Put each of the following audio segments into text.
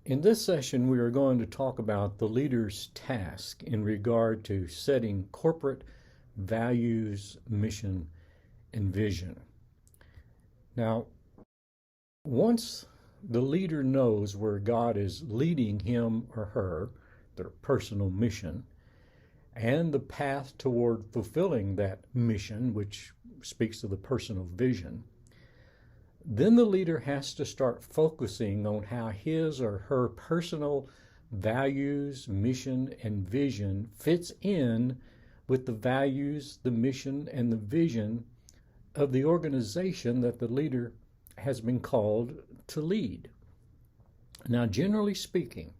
In this session, we are going to talk about the leader's task in regard to setting corporate values, mission, and vision. Now, once the leader knows where God is leading him or her, their personal mission, and the path toward fulfilling that mission, which speaks of the personal vision, then the leader has to start focusing on how his or her personal values, mission, and vision fits in with the values, the mission, and the vision of the organization that the leader has been called to lead. Now, generally speaking,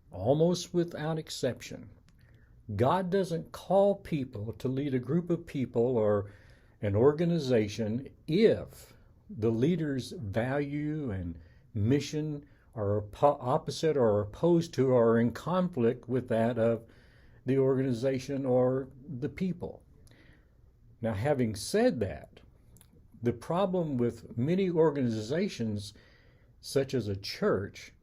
almost without exception, God doesn't call people to lead a group of people or an organization if the leader's value and mission are opposite or opposed to or in conflict with that of the organization or the people. Now, having said that, the problem with many organizations, such as a church,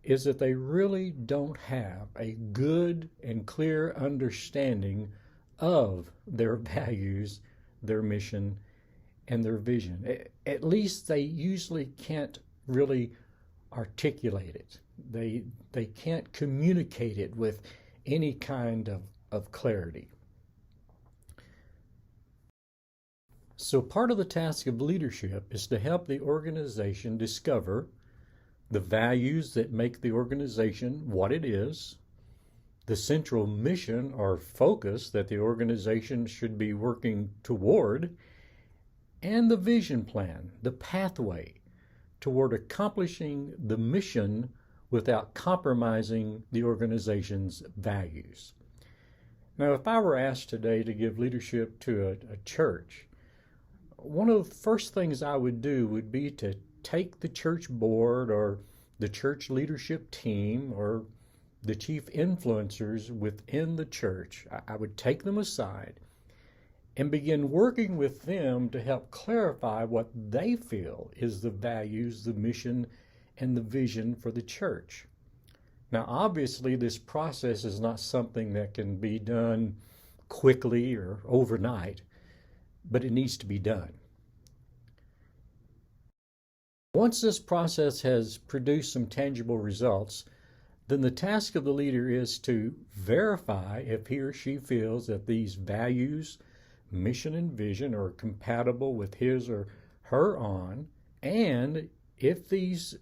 is that they really don't have a good and clear understanding of their values, their mission, and their vision. At least they usually can't really articulate it. They can't communicate it with any kind of clarity. So part of the task of leadership is to help the organization discover the values that make the organization what it is, the central mission or focus that the organization should be working toward, and the vision plan, the pathway toward accomplishing the mission without compromising the organization's values. Now, if I were asked today to give leadership to a church, one of the first things I would do would be to take the church board or the church leadership team or the chief influencers within the church. I would take them aside and begin working with them to help clarify what they feel is the values, the mission, and the vision for the church. Now, obviously, this process is not something that can be done quickly or overnight, but it needs to be done. Once this process has produced some tangible results, then the task of the leader is to verify if he or she feels that these values, mission, and vision are compatible with his or her on, and if these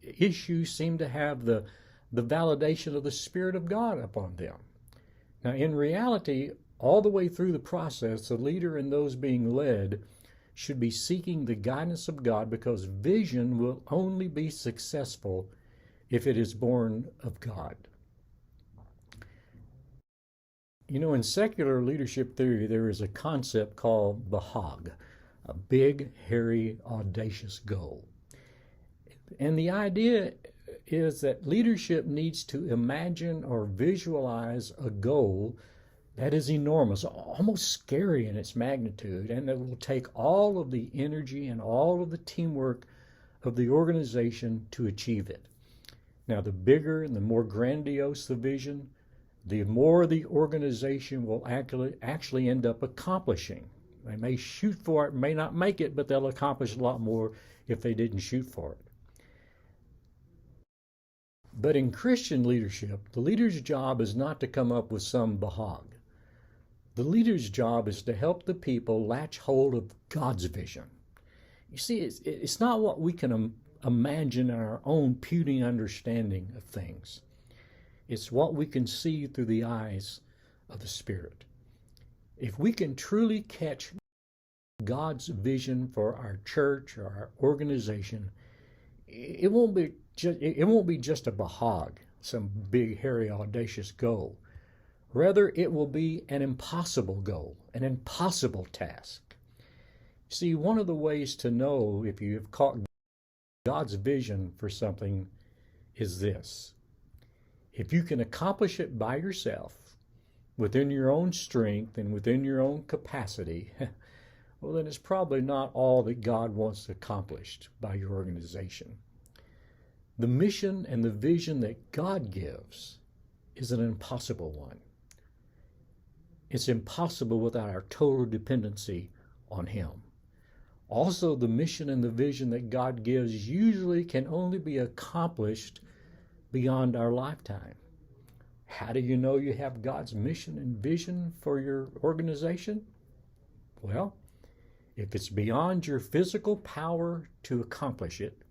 issues seem to have the validation of the Spirit of God upon them. Now, in reality, all the way through the process, the leader and those being led should be seeking the guidance of God, because vision will only be successful if it is born of God. You know, in secular leadership theory, there is a concept called BHAG, a big, hairy, audacious goal. And the idea is that leadership needs to imagine or visualize a goal that is enormous, almost scary in its magnitude, and that will take all of the energy and all of the teamwork of the organization to achieve it. Now, the bigger and the more grandiose the vision, the more the organization will actually end up accomplishing. They may shoot for it, may not make it, but they'll accomplish a lot more if they didn't shoot for it. But in Christian leadership, the leader's job is not to come up with some BHAG. The leader's job is to help the people latch hold of God's vision. You see, it's not what we can imagine in our own puny understanding of things. It's what we can see through the eyes of the Spirit. If we can truly catch God's vision for our church or our organization, it won't be just a BHAG, some big, hairy, audacious goal. Rather, it will be an impossible goal, an impossible task. See, one of the ways to know if you have caught God's vision for something is this. If you can accomplish it by yourself, within your own strength and within your own capacity, well, then it's probably not all that God wants accomplished by your organization. The mission and the vision that God gives is an impossible one. It's impossible without our total dependency on Him. Also, the mission and the vision that God gives usually can only be accomplished beyond our lifetime. How do you know you have God's mission and vision for your organization? Well, if it's beyond your physical power to accomplish it,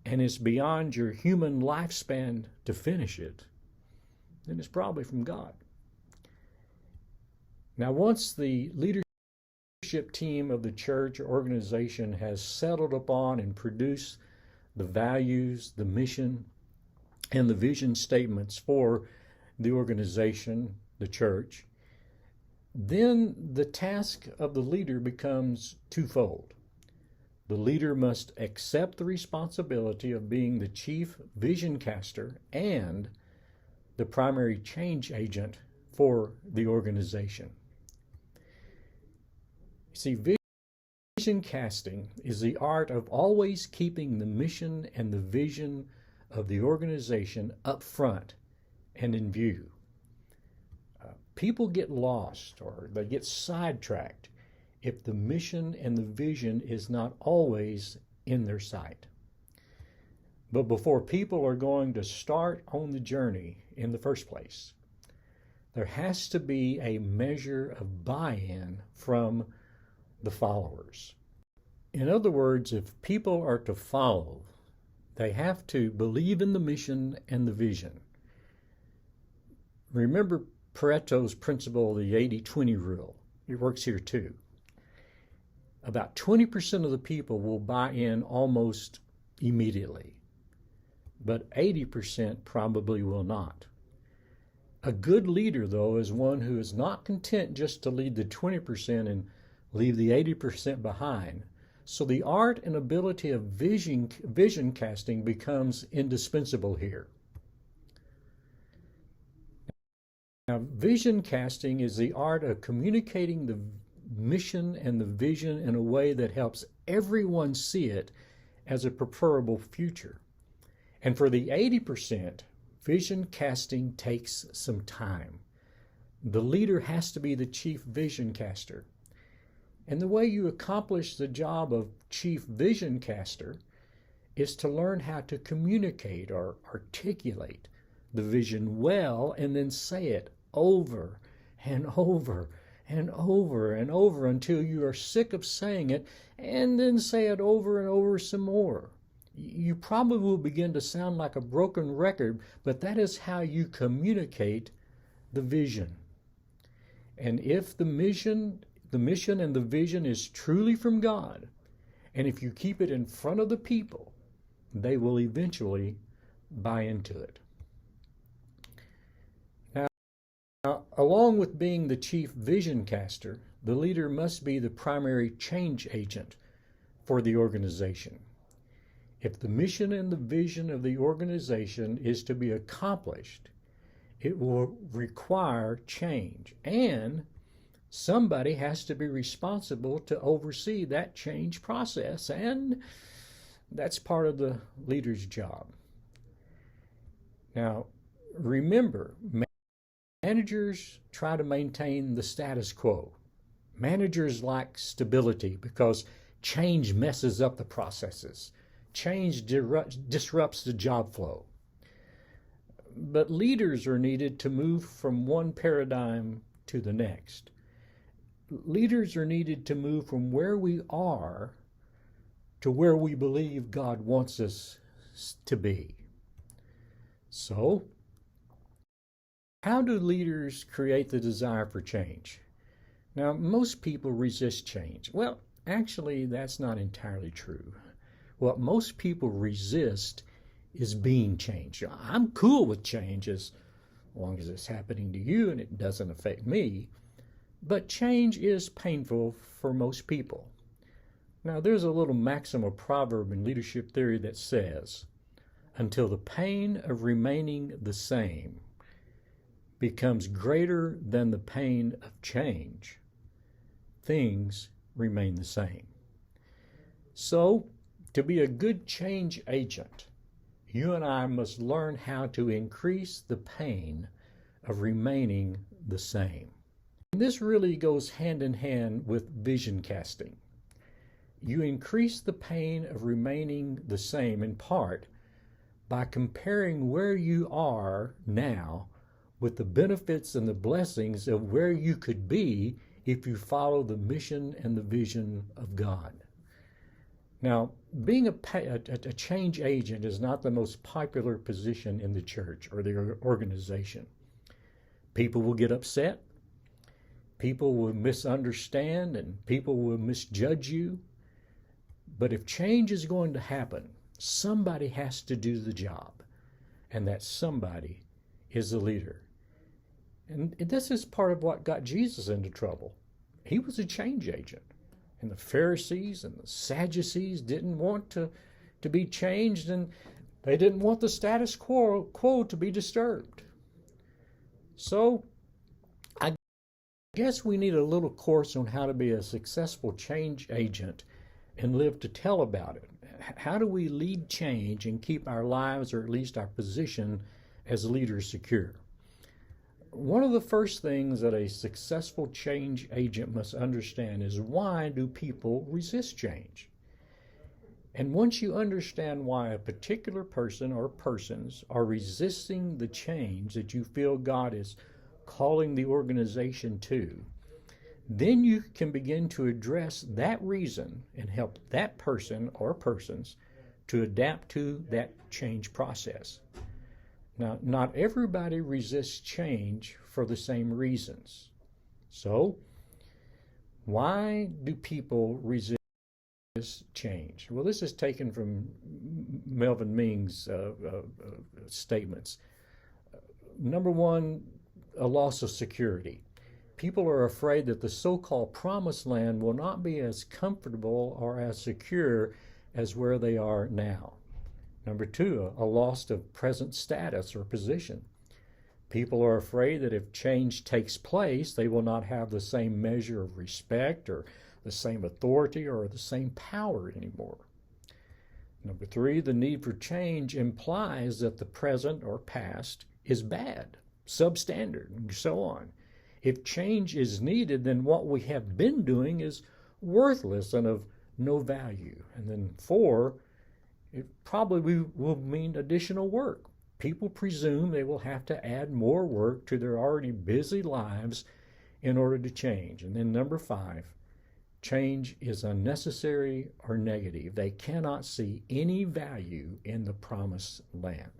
and it's beyond your human lifespan to finish it, then it's probably from God. Now, once the leadership team of the church or organization has settled upon and produced the values, the mission, and the vision statements for the organization, the church, then the task of the leader becomes twofold. The leader must accept the responsibility of being the chief vision caster and the primary change agent for the organization. See, vision casting is the art of always keeping the mission and the vision of the organization up front and in view. People get lost or they get sidetracked if the mission and the vision is not always in their sight. But before people are going to start on the journey in the first place, there has to be a measure of buy-in from the followers. In other words, if people are to follow, they have to believe in the mission and the vision. Remember Pareto's principle, the 80-20 rule. It works here too. About 20% of the people will buy in almost immediately, but 80% probably will not. A good leader, though, is one who is not content just to lead the 20% and leave the 80% behind. So the art and ability of vision casting becomes indispensable here. Now, vision casting is the art of communicating the mission and the vision in a way that helps everyone see it as a preferable future. And for the 80%, vision casting takes some time. The leader has to be the chief vision caster. And the way you accomplish the job of chief vision caster is to learn how to communicate or articulate the vision well and then say it over and over and over and over until you are sick of saying it, and then say it over and over some more. You probably will begin to sound like a broken record, but that is how you communicate the vision. And if the mission and the vision is truly from God, and if you keep it in front of the people, they will eventually buy into it. Now, along with being the chief vision caster, the leader must be the primary change agent for the organization. If the mission and the vision of the organization is to be accomplished, it will require change, and somebody has to be responsible to oversee that change process, and that's part of the leader's job. Now, remember, managers try to maintain the status quo. Managers like stability because change messes up the processes. Change disrupts the job flow. But leaders are needed to move from one paradigm to the next. Leaders are needed to move from where we are to where we believe God wants us to be. So, how do leaders create the desire for change? Now, most people resist change. Well, actually, that's not entirely true. What most people resist is being changed. I'm cool with change as long as it's happening to you and it doesn't affect me. But change is painful for most people. Now, there's a little maxim or proverb in leadership theory that says, until the pain of remaining the same becomes greater than the pain of change, things remain the same. So, to be a good change agent, you and I must learn how to increase the pain of remaining the same. And this really goes hand in hand with vision casting. You increase the pain of remaining the same in part by comparing where you are now with the benefits and the blessings of where you could be if you follow the mission and the vision of God. Now, being a change agent is not the most popular position in the church or the organization. People will get upset, people will misunderstand, and people will misjudge you. But if change is going to happen, somebody has to do the job, and that somebody is the leader. And this is part of what got Jesus into trouble. He was a change agent. And the Pharisees and the Sadducees didn't want to be changed, and they didn't want the status quo to be disturbed. So I guess we need a little course on how to be a successful change agent and live to tell about it. How do we lead change and keep our lives, or at least our position as leaders, secure? One of the first things that a successful change agent must understand is, why do people resist change? And once you understand why a particular person or persons are resisting the change that you feel God is calling the organization to, then you can begin to address that reason and help that person or persons to adapt to that change process. Now, not everybody resists change for the same reasons. So, why do people resist change? Well, this is taken from Melvin Ming's statements. Number one, a loss of security. People are afraid that the so-called promised land will not be as comfortable or as secure as where they are now. Number two, a loss of present status or position. People are afraid that if change takes place, they will not have the same measure of respect or the same authority or the same power anymore. Number three, the need for change implies that the present or past is bad, substandard, and so on. If change is needed, then what we have been doing is worthless and of no value. And then four, it probably will mean additional work. People presume they will have to add more work to their already busy lives in order to change. And then number five, change is unnecessary or negative. They cannot see any value in the promised land.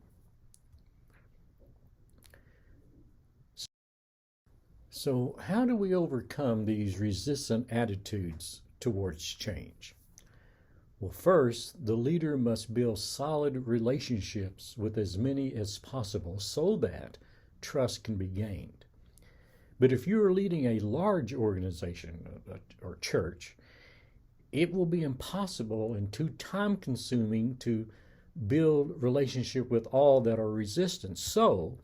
So how do we overcome these resistant attitudes towards change? Well, first, the leader must build solid relationships with as many as possible so that trust can be gained. But if you are leading a large organization or church, it will be impossible and too time-consuming to build relationship with all that are resistant. So,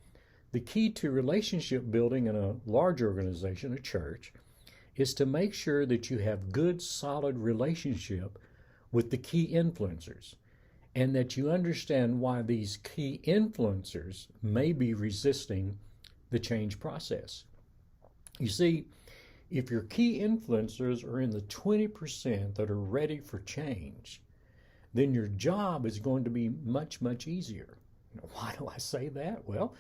the key to relationship building in a large organization, a church, is to make sure that you have good, solid relationship with the key influencers, and that you understand why these key influencers may be resisting the change process. You see, if your key influencers are in the 20% that are ready for change, then your job is going to be much, much easier. Why do I say that? Well,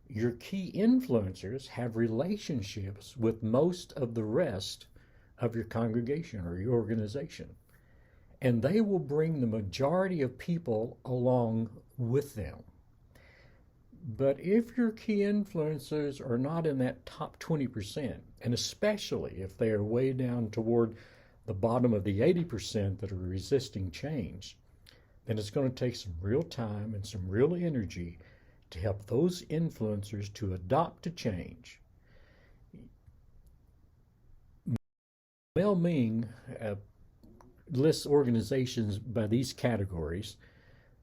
your key influencers have relationships with most of the rest of your congregation or your organization, and they will bring the majority of people along with them. But if your key influencers are not in that top 20%, and especially if they are way down toward the bottom of the 80% that are resisting change, then it's going to take some real time and some real energy to help those influencers to adopt to change. Mel Ming lists organizations by these categories.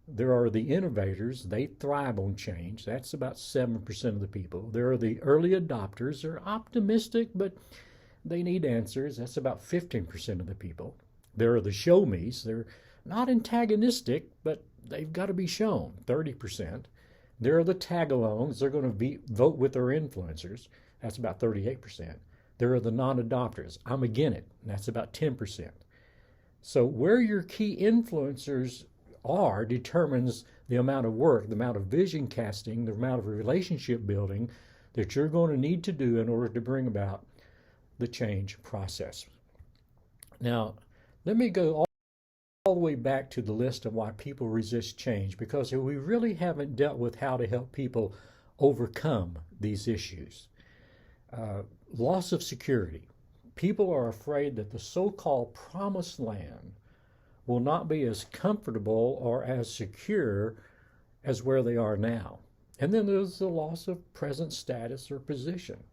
There are the innovators, they thrive on change. That's about 7% of the people. There are the early adopters, they're optimistic, but they need answers. That's about 15% of the people. There are the show me's. They're not antagonistic, but they've got to be shown, 30%. There are the tag-alongs. They're going to vote with their influencers. That's about 38%. There are the non-adopters. I'm against it. That's about 10%. So where your key influencers are determines the amount of work, the amount of vision casting, the amount of relationship building that you're going to need to do in order to bring about the change process. Now, let me go all the way back to the list of why people resist change, because we really haven't dealt with how to help people overcome these issues. Loss of security. People are afraid that the so-called promised land will not be as comfortable or as secure as where they are now. And then there's the loss of present status or position.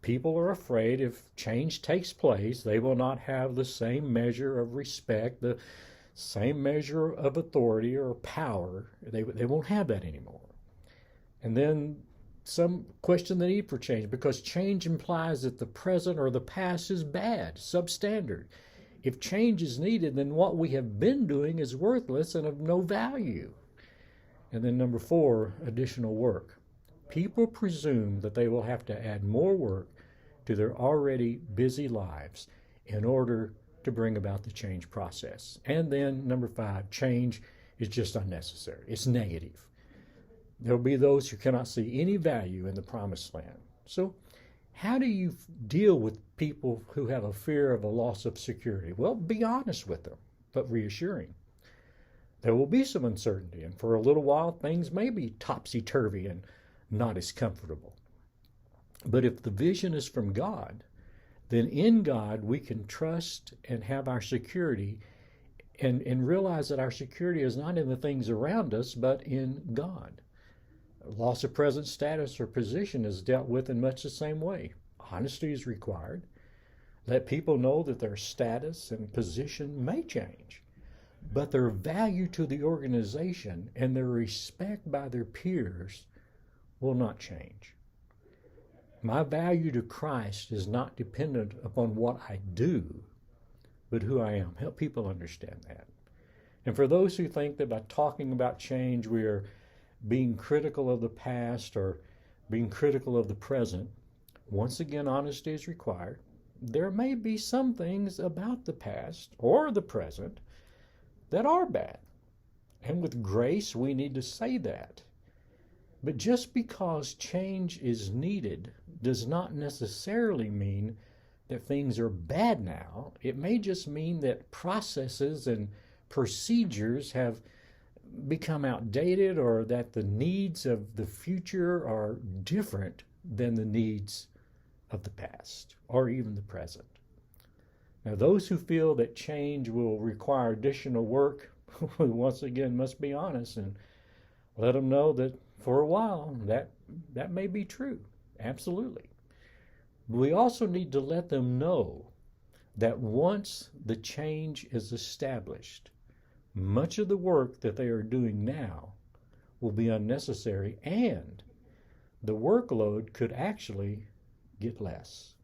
People are afraid if change takes place, they will not have the same measure of respect, the same measure of authority or power. They won't have that anymore. And then some question the need for change, because change implies that the present or the past is bad, substandard. If change is needed, then what we have been doing is worthless and of no value. And then number 4, additional work. People presume that they will have to add more work to their already busy lives in order to bring about the change process. And then number 5, change is just unnecessary. It's negative. There'll be those who cannot see any value in the promised land. So how do you deal with people who have a fear of a loss of security? Well, be honest with them, but reassuring. There will be some uncertainty, and for a little while things may be topsy-turvy and not as comfortable. But if the vision is from God, then in God we can trust and have our security and realize that our security is not in the things around us, but in God. Loss of present status or position is dealt with in much the same way. Honesty is required. Let people know that their status and position may change, but their value to the organization and their respect by their peers will not change. My value to Christ is not dependent upon what I do, but who I am. Help people understand that. And for those who think that by talking about change we are being critical of the past or being critical of the present, once again, honesty is required. There may be some things about the past or the present that are bad. And with grace, we need to say that. But just because change is needed does not necessarily mean that things are bad now. It may just mean that processes and procedures have become outdated, or that the needs of the future are different than the needs of the past or even the present. Now, those who feel that change will require additional work, once again, must be honest and let them know that for a while that may be true. Absolutely. But we also need to let them know that once the change is established, much of the work that they are doing now will be unnecessary, and the workload could actually get less.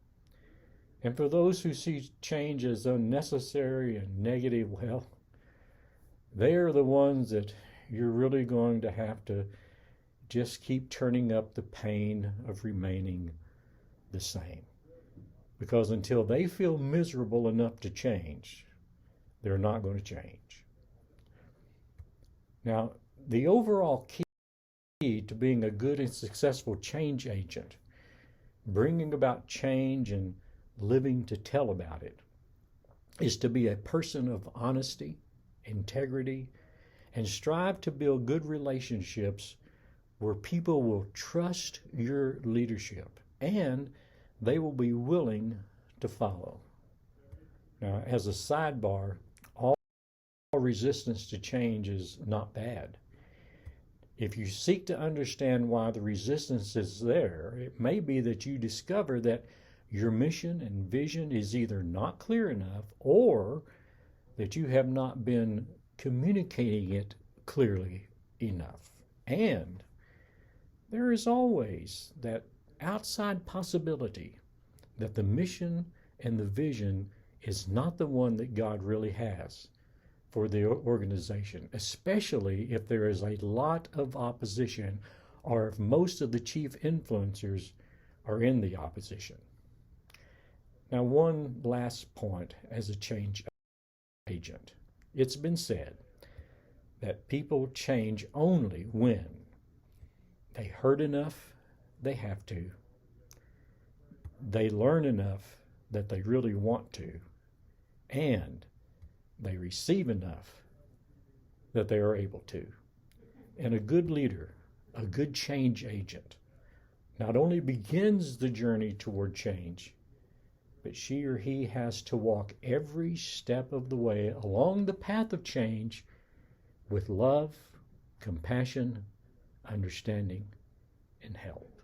And for those who see change as unnecessary and negative, well, they are the ones that you're really going to have to just keep turning up the pain of remaining the same. Because until they feel miserable enough to change, they're not going to change. Now, the overall key to being a good and successful change agent, bringing about change and living to tell about it, is to be a person of honesty, integrity, and strive to build good relationships where people will trust your leadership and they will be willing to follow. Now, as a sidebar, all resistance to change is not bad. If you seek to understand why the resistance is there, it may be that you discover that your mission and vision is either not clear enough or that you have not been communicating it clearly enough. And there is always that outside possibility that the mission and the vision is not the one that God really has for the organization, especially if there is a lot of opposition or if most of the chief influencers are in the opposition. Now, one last point as a change agent. It's been said that people change only when they hurt enough, they have to, they learn enough that they really want to, and they receive enough that they are able to. And a good leader, a good change agent, not only begins the journey toward change, but she or he has to walk every step of the way along the path of change with love, compassion, understanding, and help.